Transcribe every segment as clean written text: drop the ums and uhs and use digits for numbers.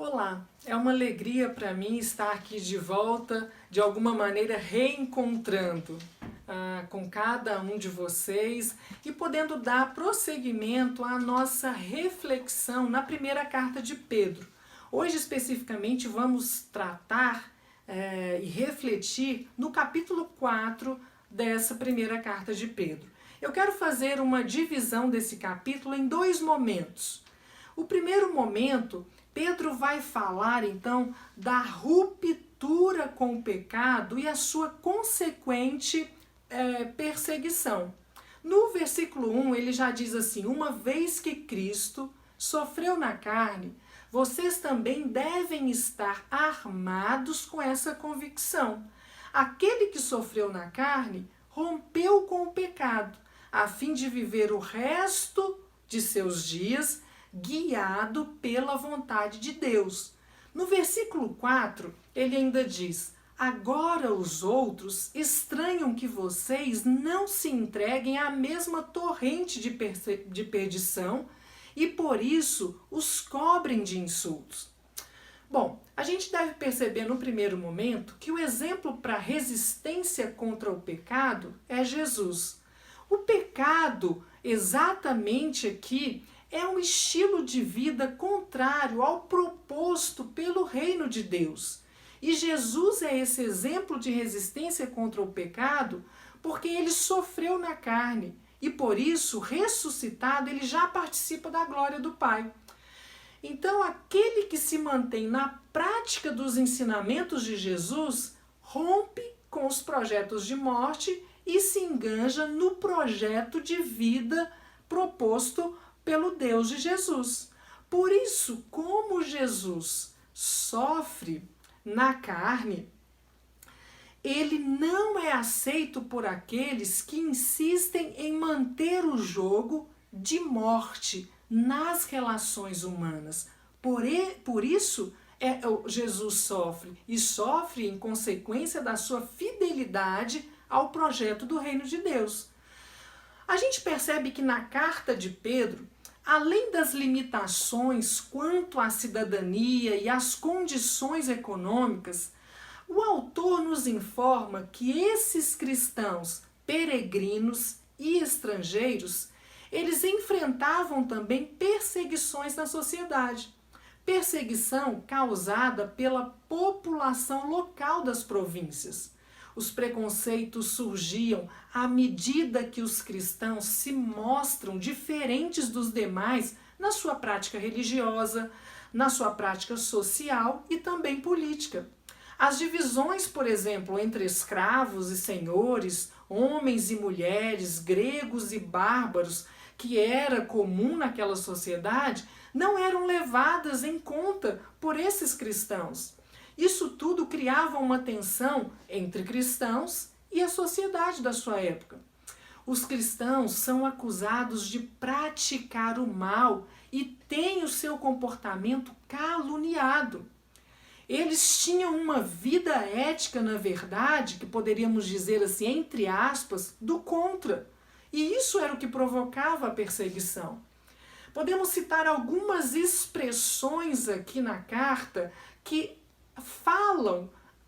Olá, é uma alegria para mim estar aqui de volta, de alguma maneira reencontrando com cada um de vocês e podendo dar prosseguimento à nossa reflexão na primeira carta de Pedro. Hoje, especificamente, vamos tratar e refletir no capítulo 4 dessa primeira carta de Pedro. Eu quero fazer uma divisão desse capítulo em dois momentos. O primeiro momento, Pedro vai falar então da ruptura com o pecado e a sua consequente perseguição. No versículo 1 ele já diz assim: uma vez que Cristo sofreu na carne, vocês também devem estar armados com essa convicção. Aquele que sofreu na carne rompeu com o pecado, a fim de viver o resto de seus dias guiado pela vontade de Deus. No versículo 4, ele ainda diz: agora os outros estranham que vocês não se entreguem à mesma torrente de perdição e por isso os cobrem de insultos. Bom, a gente deve perceber no primeiro momento que o exemplo para resistência contra o pecado é Jesus. O pecado, exatamente aqui, é um estilo de vida contrário ao proposto pelo reino de Deus. E Jesus é esse exemplo de resistência contra o pecado porque ele sofreu na carne e por isso, ressuscitado, ele já participa da glória do Pai. Então, aquele que se mantém na prática dos ensinamentos de Jesus rompe com os projetos de morte e se enganja no projeto de vida proposto pelo Deus de Jesus. Por isso, como Jesus sofre na carne, ele não é aceito por aqueles que insistem em manter o jogo de morte nas relações humanas. Por isso, Jesus sofre, e sofre em consequência da sua fidelidade ao projeto do reino de Deus. A gente percebe que na carta de Pedro, além das limitações quanto à cidadania e às condições econômicas, o autor nos informa que esses cristãos peregrinos e estrangeiros, eles enfrentavam também perseguições na sociedade. Perseguição causada pela população local das províncias. Os preconceitos surgiam à medida que os cristãos se mostram diferentes dos demais na sua prática religiosa, na sua prática social e também política. As divisões, por exemplo, entre escravos e senhores, homens e mulheres, gregos e bárbaros, que era comum naquela sociedade, não eram levadas em conta por esses cristãos. Isso tudo criava uma tensão entre cristãos e a sociedade da sua época. Os cristãos são acusados de praticar o mal e têm o seu comportamento caluniado. Eles tinham uma vida ética, na verdade, que poderíamos dizer assim, entre aspas, do contra. E isso era o que provocava a perseguição. Podemos citar algumas expressões aqui na carta que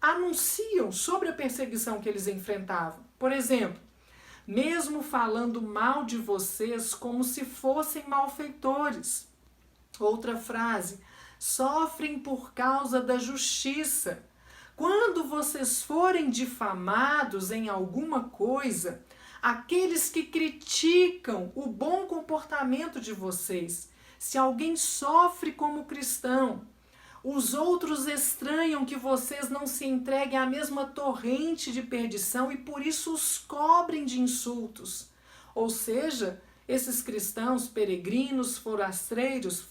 anunciam sobre a perseguição que eles enfrentavam. Por exemplo, mesmo falando mal de vocês como se fossem malfeitores. Outra frase, sofrem por causa da justiça. Quando vocês forem difamados em alguma coisa, aqueles que criticam o bom comportamento de vocês, se alguém sofre como cristão, os outros estranham que vocês não se entreguem à mesma torrente de perdição e por isso os cobrem de insultos. Ou seja, esses cristãos peregrinos, forasteiros,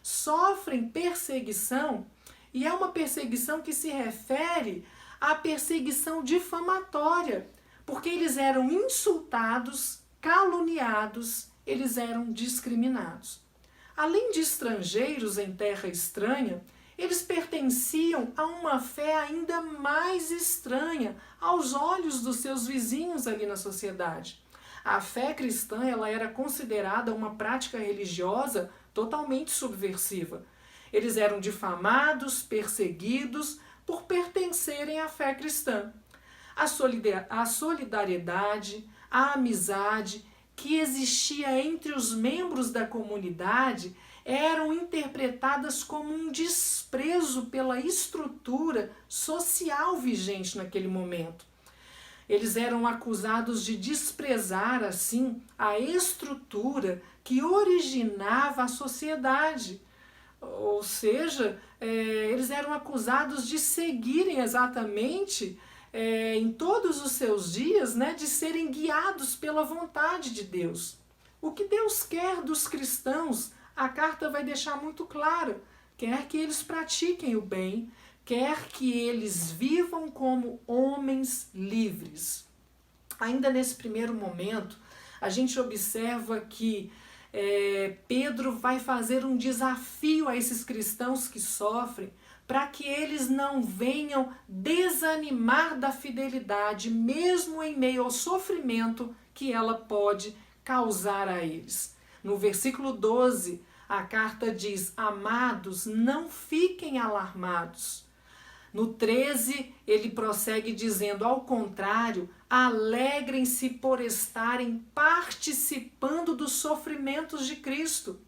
sofrem perseguição e é uma perseguição que se refere à perseguição difamatória, porque eles eram insultados, caluniados, eles eram discriminados. Além de estrangeiros em terra estranha, eles pertenciam a uma fé ainda mais estranha aos olhos dos seus vizinhos ali na sociedade. A fé cristã ela era considerada uma prática religiosa totalmente subversiva. Eles eram difamados, perseguidos por pertencerem à fé cristã. A solidariedade, a amizade que existia entre os membros da comunidade eram interpretadas como um desprezo pela estrutura social vigente naquele momento. Eles eram acusados de desprezar, assim, a estrutura que originava a sociedade. Ou seja, eles eram acusados de seguirem exatamente em todos os seus dias, né, de serem guiados pela vontade de Deus. O que Deus quer dos cristãos, a carta vai deixar muito claro. Quer que eles pratiquem o bem, quer que eles vivam como homens livres. Ainda nesse primeiro momento, a gente observa que Pedro vai fazer um desafio a esses cristãos que sofrem, para que eles não venham desanimar da fidelidade, mesmo em meio ao sofrimento que ela pode causar a eles. No versículo 12, a carta diz: amados, não fiquem alarmados. No 13, ele prossegue dizendo: ao contrário, alegrem-se por estarem participando dos sofrimentos de Cristo.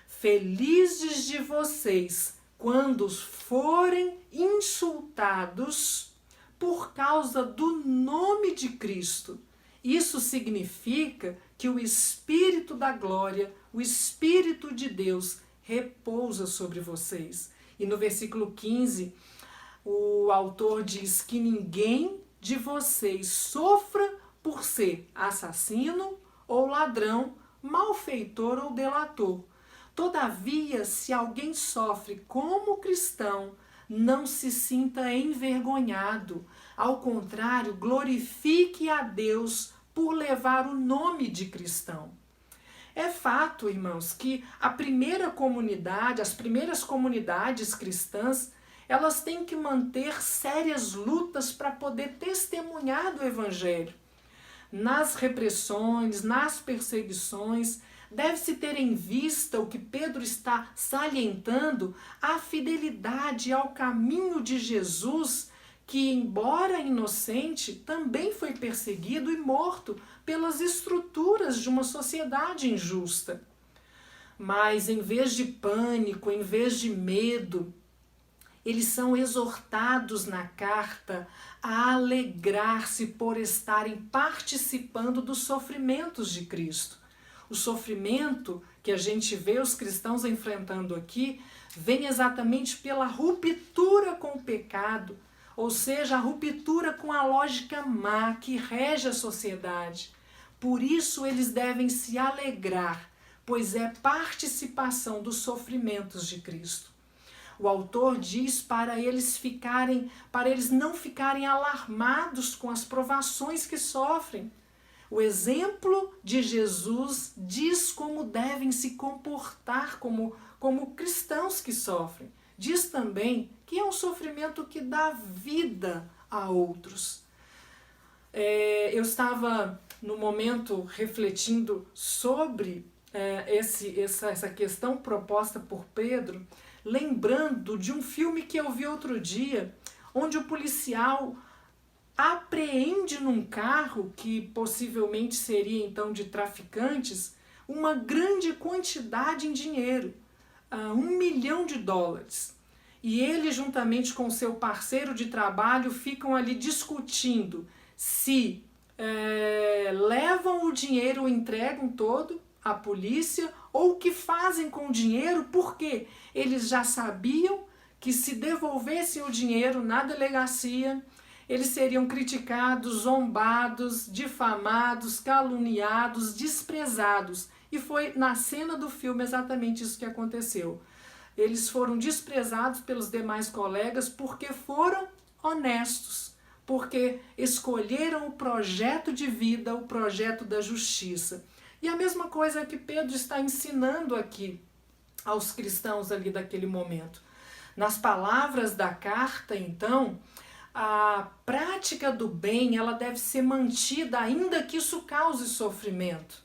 Felizes de vocês quando forem insultados por causa do nome de Cristo. Isso significa que o Espírito da glória, o Espírito de Deus, repousa sobre vocês. E no versículo 15, o autor diz que ninguém de vocês sofra por ser assassino ou ladrão, malfeitor ou delator. Todavia, se alguém sofre como cristão, não se sinta envergonhado. Ao contrário, glorifique a Deus por levar o nome de cristão. É fato, irmãos, que a primeira comunidade, as primeiras comunidades cristãs, elas têm que manter sérias lutas para poder testemunhar do Evangelho. Nas repressões, nas perseguições, deve-se ter em vista o que Pedro está salientando, a fidelidade ao caminho de Jesus, que, embora inocente, também foi perseguido e morto pelas estruturas de uma sociedade injusta. Mas, em vez de pânico, em vez de medo, eles são exortados na carta a alegrar-se por estarem participando dos sofrimentos de Cristo. O sofrimento que a gente vê os cristãos enfrentando aqui vem exatamente pela ruptura com o pecado, ou seja, a ruptura com a lógica má que rege a sociedade. Por isso eles devem se alegrar, pois é participação dos sofrimentos de Cristo. O autor diz para eles não ficarem alarmados com as provações que sofrem. O exemplo de Jesus diz como devem se comportar como cristãos que sofrem. Diz também que é um sofrimento que dá vida a outros. Eu estava, no momento, refletindo sobre essa questão proposta por Pedro, lembrando de um filme que eu vi outro dia, onde o policial apreende num carro, que possivelmente seria então de traficantes, uma grande quantidade em dinheiro, $1 milhão. E ele, juntamente com seu parceiro de trabalho, ficam ali discutindo se levam o dinheiro ou entregam todo à polícia, ou o que fazem com o dinheiro, porque eles já sabiam que se devolvessem o dinheiro na delegacia, eles seriam criticados, zombados, difamados, caluniados, desprezados. E foi na cena do filme exatamente isso que aconteceu. Eles foram desprezados pelos demais colegas porque foram honestos, porque escolheram o projeto de vida, o projeto da justiça. E a mesma coisa que Pedro está ensinando aqui aos cristãos ali daquele momento. Nas palavras da carta, então, a prática do bem, ela deve ser mantida ainda que isso cause sofrimento.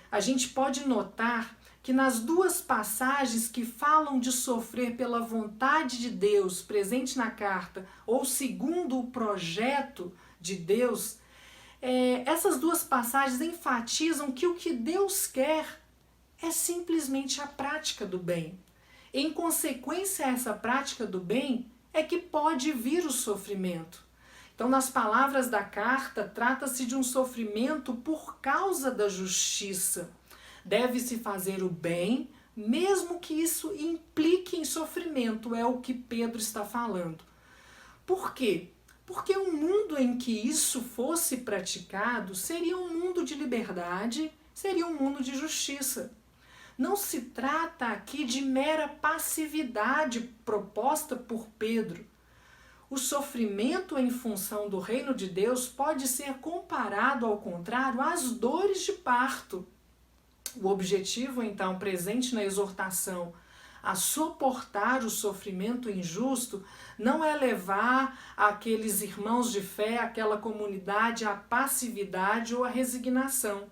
A gente pode notar que nas duas passagens que falam de sofrer pela vontade de Deus presente na carta, ou segundo o projeto de Deus, essas duas passagens enfatizam que o que Deus quer é simplesmente a prática do bem. Em consequência a essa prática do bem é que pode vir o sofrimento. Então, nas palavras da carta, trata-se de um sofrimento por causa da justiça. Deve-se fazer o bem, mesmo que isso implique em sofrimento, é o que Pedro está falando. Por quê? Porque um mundo em que isso fosse praticado seria um mundo de liberdade, seria um mundo de justiça. Não se trata aqui de mera passividade proposta por Pedro. O sofrimento em função do reino de Deus pode ser comparado, ao contrário, às dores de parto. O objetivo, então, presente na exortação a suportar o sofrimento injusto não é levar aqueles irmãos de fé, aquela comunidade à passividade ou à resignação.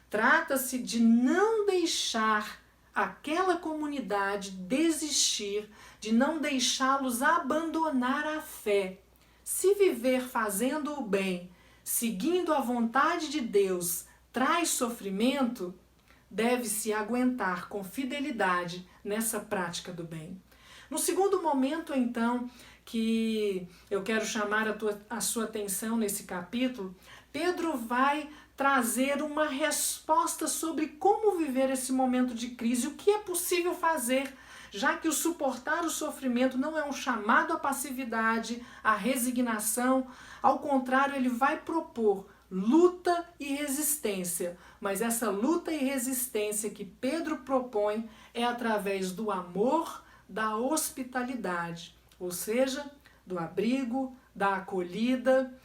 Trata-se de não deixar aquela comunidade desistir, de não deixá-los abandonar a fé. Se viver fazendo o bem, seguindo a vontade de Deus, traz sofrimento, deve-se aguentar com fidelidade nessa prática do bem. No segundo momento, então, que eu quero chamar a sua atenção nesse capítulo, Pedro vai trazer uma resposta sobre como viver esse momento de crise, o que é possível fazer, já que o suportar o sofrimento não é um chamado à passividade, à resignação, ao contrário, ele vai propor luta e resistência, mas essa luta e resistência que Pedro propõe é através do amor, da hospitalidade, ou seja, do abrigo, da acolhida,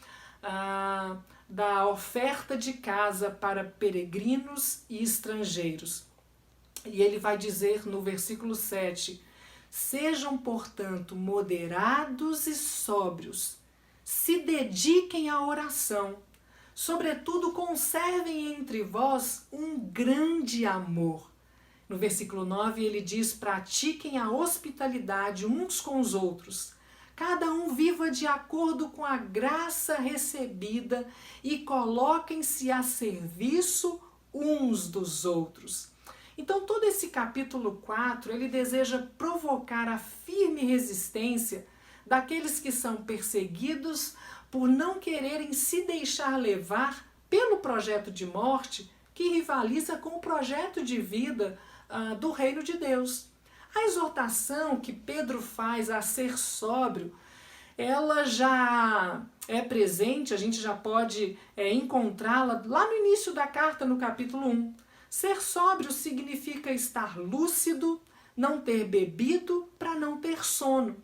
da oferta de casa para peregrinos e estrangeiros. E ele vai dizer no versículo 7, sejam, portanto, moderados e sóbrios, se dediquem à oração, sobretudo conservem entre vós um grande amor. No versículo 9 ele diz, pratiquem a hospitalidade uns com os outros. Cada um viva de acordo com a graça recebida e coloquem-se a serviço uns dos outros. Então todo esse capítulo 4, ele deseja provocar a firme resistência daqueles que são perseguidos por não quererem se deixar levar pelo projeto de morte que rivaliza com o projeto de vida do reino de Deus. A exortação que Pedro faz a ser sóbrio, ela já é presente, a gente já pode encontrá-la lá no início da carta, no capítulo 1. Ser sóbrio significa estar lúcido, não ter bebido para não ter sono.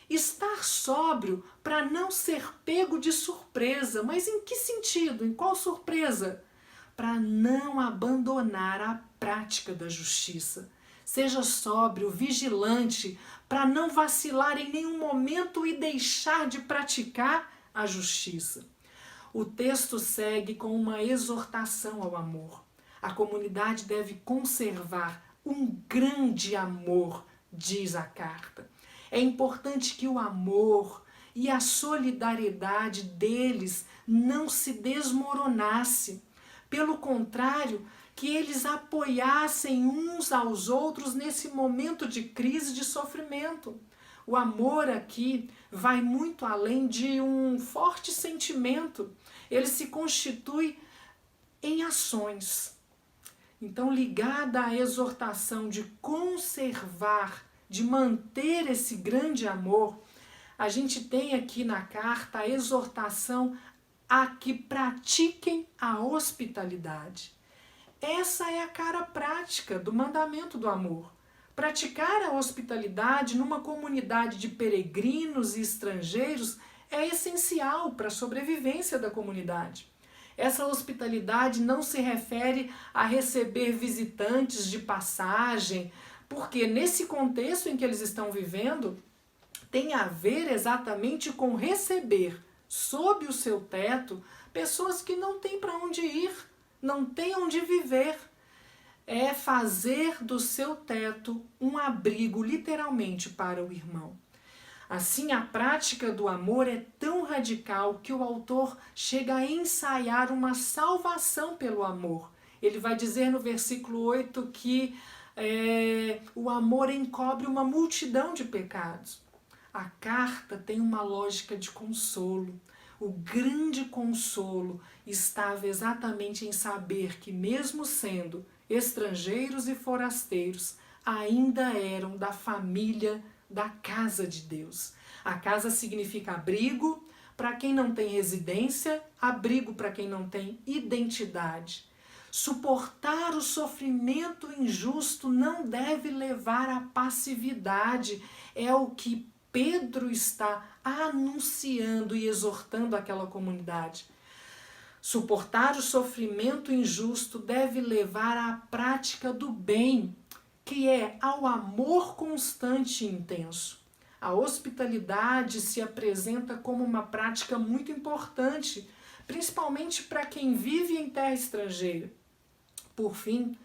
Estar sóbrio para não ser pego de surpresa. Mas em que sentido? Em qual surpresa? Para não abandonar a prática da justiça. Seja sóbrio, vigilante, para não vacilar em nenhum momento e deixar de praticar a justiça. O texto segue com uma exortação ao amor. A comunidade deve conservar um grande amor, diz a carta. É importante que o amor e a solidariedade deles não se desmoronasse. Pelo contrário, que eles apoiassem uns aos outros nesse momento de crise, de sofrimento. O amor aqui vai muito além de um forte sentimento. Ele se constitui em ações. Então, ligada à exortação de conservar, de manter esse grande amor, a gente tem aqui na carta a exortação a que pratiquem a hospitalidade. Essa é a cara prática do mandamento do amor. Praticar a hospitalidade numa comunidade de peregrinos e estrangeiros é essencial para a sobrevivência da comunidade. Essa hospitalidade não se refere a receber visitantes de passagem, porque nesse contexto em que eles estão vivendo, tem a ver exatamente com receber sob o seu teto pessoas que não têm para onde ir, não têm onde viver. é fazer do seu teto um abrigo, literalmente, para o irmão. Assim, a prática do amor é tão radical que o autor chega a ensaiar uma salvação pelo amor. Ele vai dizer no versículo 8 que o amor encobre uma multidão de pecados. A carta tem uma lógica de consolo. O grande consolo estava exatamente em saber que, mesmo sendo estrangeiros e forasteiros, ainda eram da família da casa de Deus. A casa significa abrigo para quem não tem residência, abrigo para quem não tem identidade. Suportar o sofrimento injusto não deve levar à passividade, é o que Pedro está anunciando e exortando aquela comunidade. Suportar o sofrimento injusto deve levar à prática do bem, que é ao amor constante e intenso. A hospitalidade se apresenta como uma prática muito importante, principalmente para quem vive em terra estrangeira. Por fim,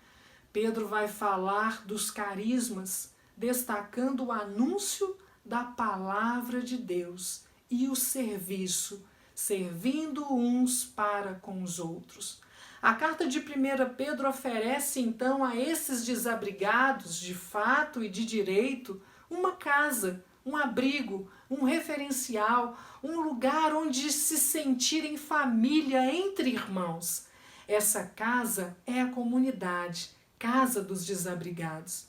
Pedro vai falar dos carismas, destacando o anúncio da palavra de Deus e o serviço, servindo uns para com os outros. A carta de 1 Pedro oferece então a esses desabrigados de fato e de direito uma casa, um abrigo, um referencial, um lugar onde se sentirem família entre irmãos. Essa casa é a comunidade, casa dos desabrigados.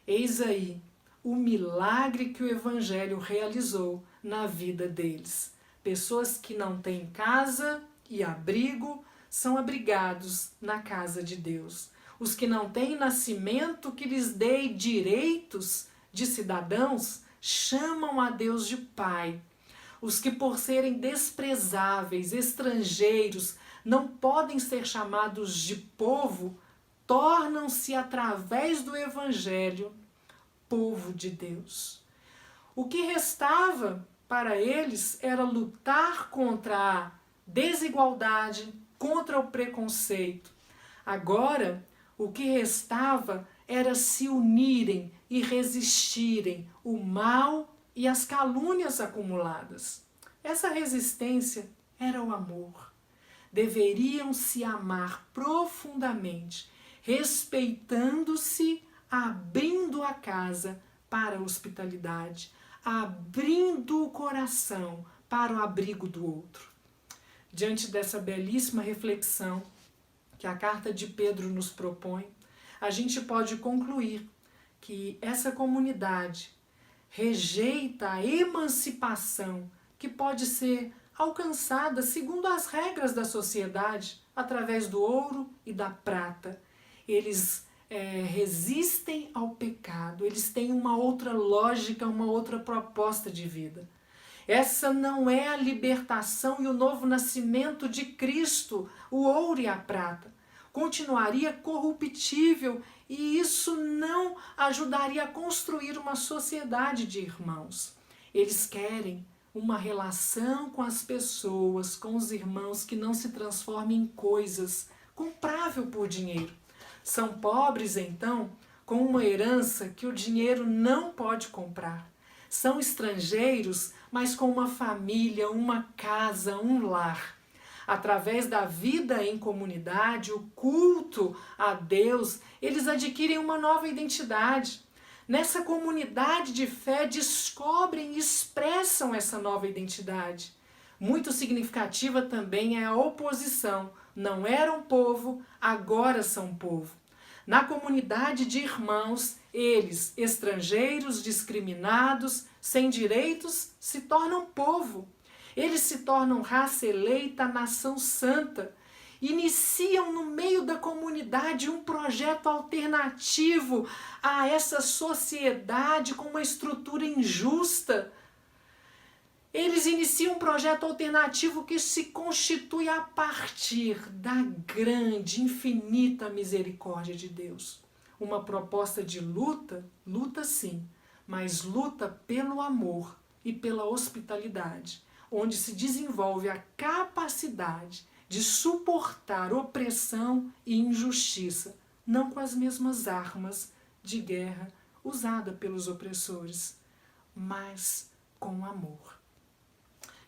Eis aí o milagre que o Evangelho realizou na vida deles. Pessoas que não têm casa e abrigo são abrigados na casa de Deus. Os que não têm nascimento que lhes dê direitos de cidadãos chamam a Deus de Pai. Os que, por serem desprezáveis, estrangeiros, não podem ser chamados de povo, tornam-se, através do Evangelho, povo de Deus. O que restava para eles era lutar contra a desigualdade, contra o preconceito. Agora, o que restava era se unirem e resistirem o mal e as calúnias acumuladas. Essa resistência era o amor. Deveriam se amar profundamente, respeitando-se, abrindo a casa para a hospitalidade, abrindo o coração para o abrigo do outro. Diante dessa belíssima reflexão que a carta de Pedro nos propõe, a gente pode concluir que essa comunidade rejeita a emancipação que pode ser alcançada segundo as regras da sociedade, através do ouro e da prata. Eles resistem ao pecado, eles têm uma outra lógica, uma outra proposta de vida. Essa não é a libertação e o novo nascimento de Cristo, o ouro e a prata. Continuaria corruptível e isso não ajudaria a construir uma sociedade de irmãos. Eles querem uma relação com as pessoas, com os irmãos, que não se transforme em coisas, comprável por dinheiro. São pobres, então, com uma herança que o dinheiro não pode comprar. São estrangeiros, mas com uma família, uma casa, um lar. Através da vida em comunidade, o culto a Deus, eles adquirem uma nova identidade. Nessa comunidade de fé, descobrem e expressam essa nova identidade. Muito significativa também é a oposição. Não eram povo, agora são povo. Na comunidade de irmãos, eles, estrangeiros, discriminados, sem direitos, se tornam povo. Eles se tornam raça eleita, nação santa. Iniciam no meio da comunidade um projeto alternativo a essa sociedade com uma estrutura injusta. Eles iniciam um projeto alternativo que se constitui a partir da grande, infinita misericórdia de Deus. Uma proposta de luta, luta sim, mas luta pelo amor e pela hospitalidade, onde se desenvolve a capacidade de suportar opressão e injustiça, não com as mesmas armas de guerra usadas pelos opressores, mas com amor.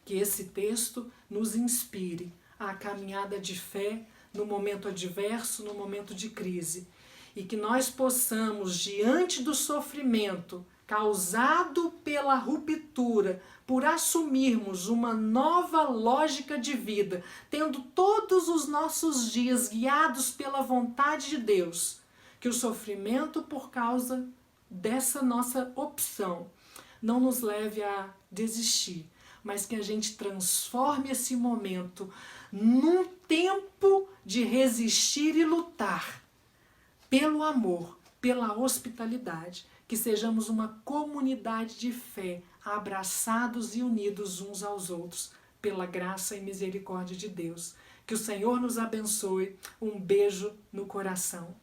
Que esse texto nos inspire à caminhada de fé no momento adverso, no momento de crise, e que nós possamos, diante do sofrimento causado pela ruptura, por assumirmos uma nova lógica de vida, tendo todos os nossos dias guiados pela vontade de Deus, que o sofrimento por causa dessa nossa opção não nos leve a desistir, mas que a gente transforme esse momento num tempo de resistir e lutar pelo amor, pela hospitalidade, que sejamos uma comunidade de fé, abraçados e unidos uns aos outros, pela graça e misericórdia de Deus. Que o Senhor nos abençoe. Um beijo no coração.